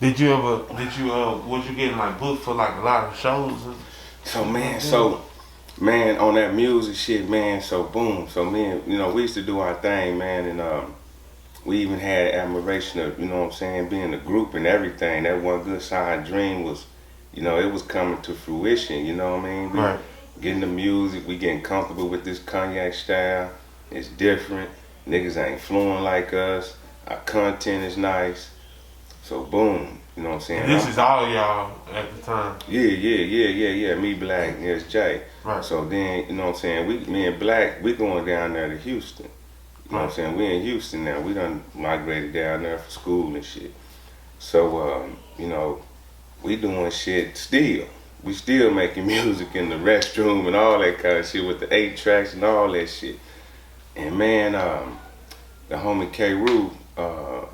Was you getting like booked for like a lot of shows? So man, on that music shit, man. So boom, so man, we used to do our thing, man, and we even had admiration of, what I'm saying, being a group and everything. That one good side dream was, it was coming to fruition. You know what I mean? We Right. getting the music, we getting comfortable with this cognac style. It's different. Niggas ain't flowing like us. Our content is nice. So boom, you know what I'm saying? And this is all y'all at the time. Yeah. Me, Black, and SJ. Right. So then, you know what I'm saying? Me and Black, we going down there to Houston. You know what I'm saying? We in Houston now. We done migrated down there for school and shit. So, we doing shit still. We still making music in the restroom and all that kind of shit with the 8 tracks and all that shit. And man, the homie Kroo,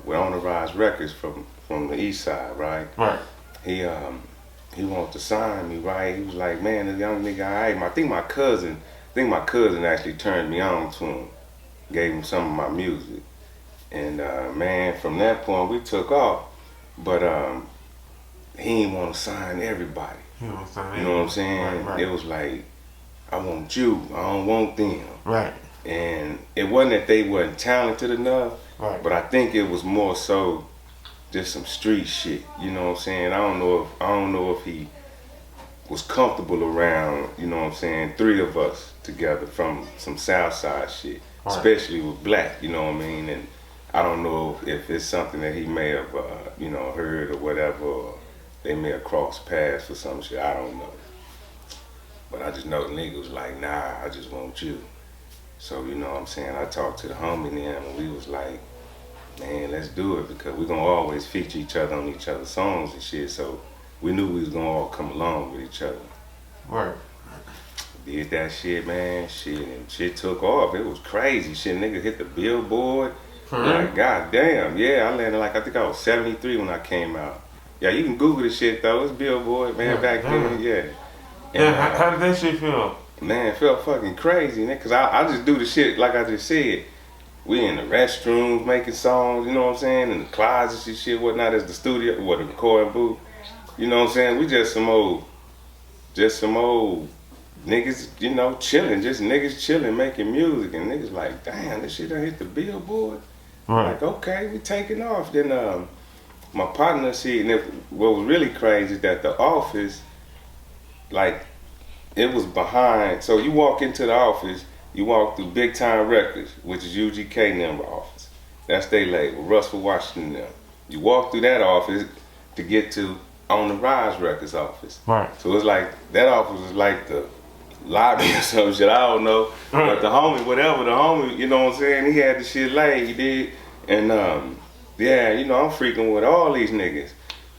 with On the Rise Records from the east side, right? Right. He wanted to sign me, right? He was like, man, this young nigga, I think my cousin actually turned me on to him, gave him some of my music. And man, from that point we took off. But he didn't want to sign everybody. You know what I'm saying? Right. It was like, I want you, I don't want them. Right. And it wasn't that they wasn't talented enough, right. But I think it was more so just some street shit. You know what I'm saying? I don't know if he was comfortable around, you know what I'm saying, 3 of us together from some South Side shit, right. Especially with Black, you know what I mean? And I don't know if it's something that he may have, heard or whatever, or they may have crossed paths for some shit. I don't know. But I just know the nigga was like, nah, I just want you. So, you know what I'm saying, I talked to the homie and them, and we was like, man, let's do it, because we're going to always feature each other on each other's songs and shit, so we knew we was going to all come along with each other. Right. Did that shit, man, and shit took off. It was crazy. Shit, nigga hit the Billboard. Like, goddamn, yeah, I landed I think I was 73 when I came out. Yeah, you can Google the shit, though. It's Billboard, man, back then, yeah. And, how did that shit feel? Man, it felt fucking crazy, man, because I just do the shit like I just said. We in the restrooms making songs, you know what I'm saying, in the closets and shit, whatnot, as the studio, the recording booth. You know what I'm saying? We just some old niggas, chilling, just niggas chilling, making music, and niggas like, damn, this shit done hit the Billboard. Right. Like, okay, we taking off. Then my partner said, and what was really crazy is that the office, like, it was behind. So you walk into the office, you walk through Big Time Records, which is UGK number office. That's their label, Russell Washington them. You walk through that office to get to On the Rise Records office. Right. So it's like, that office was like the lobby or some shit, I don't know. Right. But the homie, you know what I'm saying, he had the shit laid, he did. And I'm freaking with all these niggas.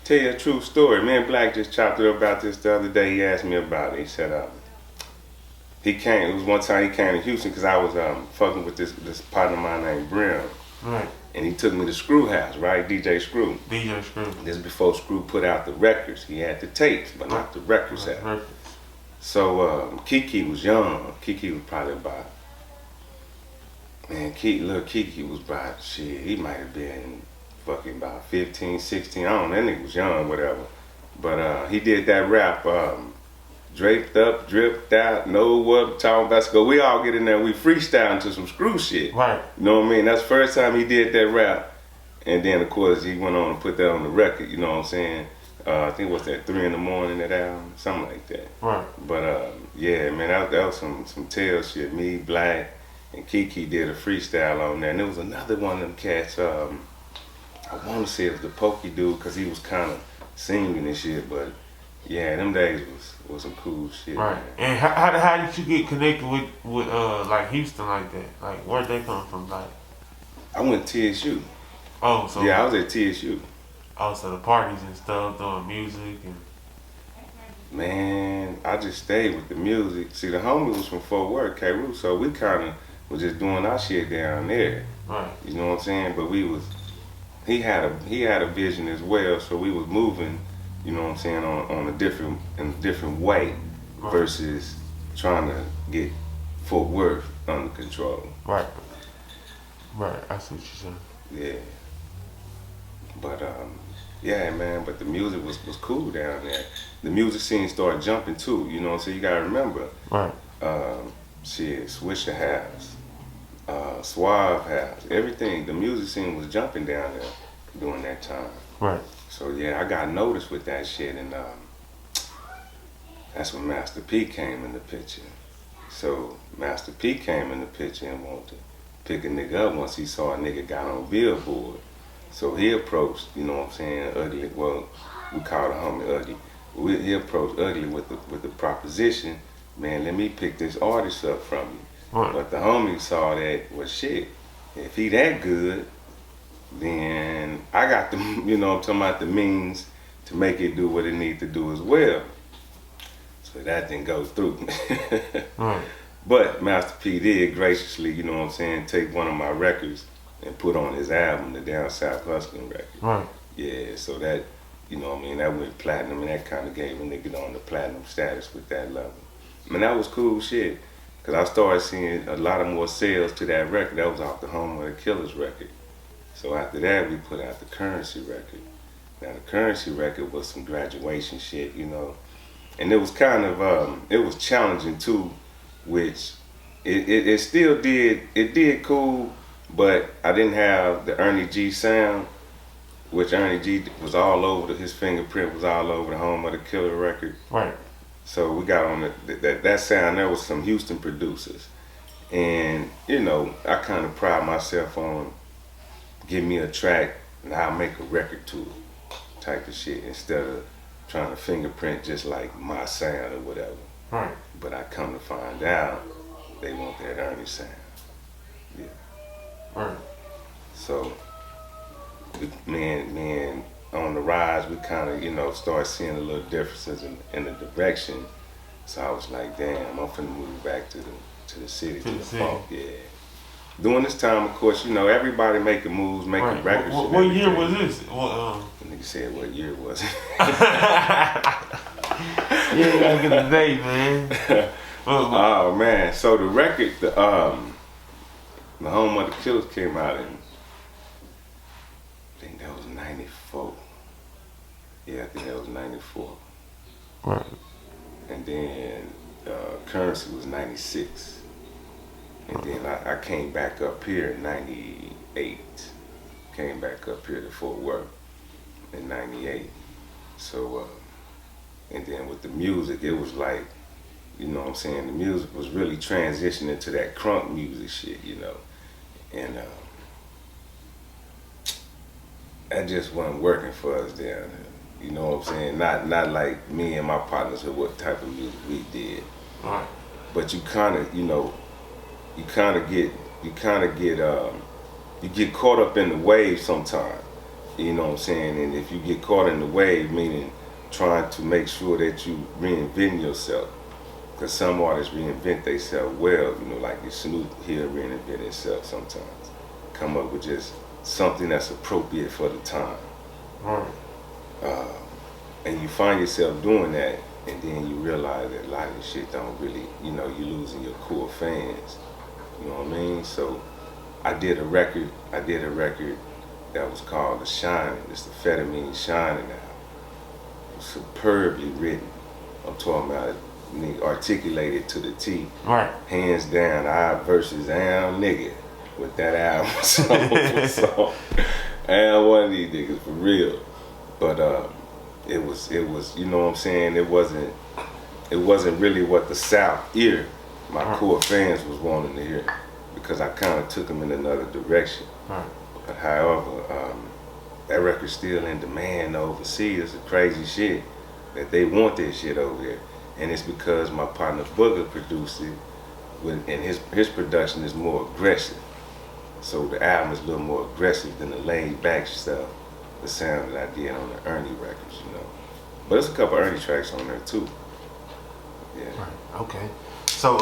Tell you a true story. Me and Black just chopped it up about this the other day. He asked me about it. He said, it was one time he came to Houston because I was fucking with this partner of mine named Brim. Right. And he took me to Screw House, right? DJ Screw. DJ Screw. This before Screw put out the records. He had the tapes, but not the records out. So Kiki was young. Kiki was probably about, little Kiki was about, shit, he might have been fucking about 15, 16, I don't know, that nigga was young, whatever. But he did that rap, draped up, dripped out, know what, talking about, so we all get in there, we freestyle to some Screw shit. Right. You know what I mean? That's the first time he did that rap. And then, of course, he went on and put that on the record, you know what I'm saying? I think it was at 3 in the morning, that album, something like that. Right. But yeah, man, that was some tail shit. Me, Black, and Kiki did a freestyle on there. And there was another one of them cats, I want to say it was the Pokey dude, because he was kind of singing and shit, but yeah, them days was some cool shit. Right. Man. And how did you get connected with like Houston like that? Like, where'd they come from? Like, I went to TSU. Oh, so yeah, I was at TSU. Oh, so the parties and stuff, doing music and. Man, I just stayed with the music. See, the homie was from Fort Worth, Kroo, so we kind of was just doing our shit down there. Right. You know what I'm saying? But he had a vision as well, so we was moving, you know what I'm saying, on a different way, right. Versus trying to get Fort Worth under control. Right. Right. I see what you're saying. Yeah. But Yeah, man, but the music was cool down there. The music scene started jumping too, you know, so you gotta remember, Right. shit, Swisher House, Suave House, everything, the music scene was jumping down there during that time. Right. So yeah, I got noticed with that shit, and that's when Master P came in the picture. So Master P came in the picture and wanted to pick a nigga up once he saw a nigga got on Billboard. So he approached, you know what I'm saying, Ugly. Well, we call the homie Ugly. He approached Ugly with the proposition, man, let me pick this artist up from you. Right. But the homie saw that, well, shit, if he that good, then I got the, you know, I'm talking about the means to make it do what it need to do as well. So that didn't go through. Right. But Master P did graciously, you know what I'm saying, take one of my records and put on his album, the Down South Hustling record. Right. Yeah, so that, you know what I mean, that went platinum, and that kind of gave a nigga on the platinum status with that level. I mean, that was cool shit, because I started seeing a lot of more sales to that record. That was off the Home of the Killers record. So after that, we put out the Currency record. Now, the Currency record was some graduation shit, you know, and it was kind of, it was challenging too, which it still did cool, but I didn't have the Ernie G sound, which Ernie G was all over, his fingerprint was all over the Home of the Killer record. Right. So we got on that sound. There was some Houston producers, and you know, I kind of pride myself on give me a track and I'll make a record to it, type of shit, instead of trying to fingerprint just like my sound or whatever. Right. But I come to find out they want that Ernie sound. Yeah. Right. So me and on the rise, we kind of, you know, start seeing a little differences in the direction. So I was like, damn, I'm finna move back to the city, to the funk, yeah. During this time, of course, you know, everybody making moves, making Right. records. What year was this? Well, The nigga said, what year was it? yeah, you gotta get the date, man. Oh man, so the record, the Home of the Killers came out in, I think that was 94. Yeah, I think that was 94. Right. And then Currency was 96. And then I came back up here in 98. Came back up here to Fort Worth in 98. So, and then with the music, it was like, you know what I'm saying, the music was really transitioning to that crunk music shit, you know. And that just wasn't working for us down there. You know what I'm saying? Not like me and my partners with what type of music we did. Right. But you kind of, you know, you get caught up in the wave sometimes. You know what I'm saying? And if you get caught in the wave, meaning trying to make sure that you reinvent yourself. Because some artists reinvent themselves well, you know, like your Snoop here reinvent himself sometimes. Come up with just something that's appropriate for the time. Right. And you find yourself doing that, and then you realize that a lot of this shit don't really, you know, you're losing your core fans. You know what I mean? So I did a record that was called The Shining. It's the Amphetamine Shining now. Superbly written. I'm talking about articulated to the T. Right. Hands down, I versus Am nigga with that album. So Am one of these niggas for real. But it was, you know what I'm saying, it wasn't really what the South ear, my core fans was wanting to hear, because I kind of took them in another direction. Right. But however, that record's still in demand overseas. It's a crazy shit that they want that shit over there. And it's because my partner Booger produced it, and his production is more aggressive. So the album is a little more aggressive than the laid back stuff, the sound that I did on the Ernie records, you know. But there's a couple Ernie tracks on there too. Yeah. Right. Okay. So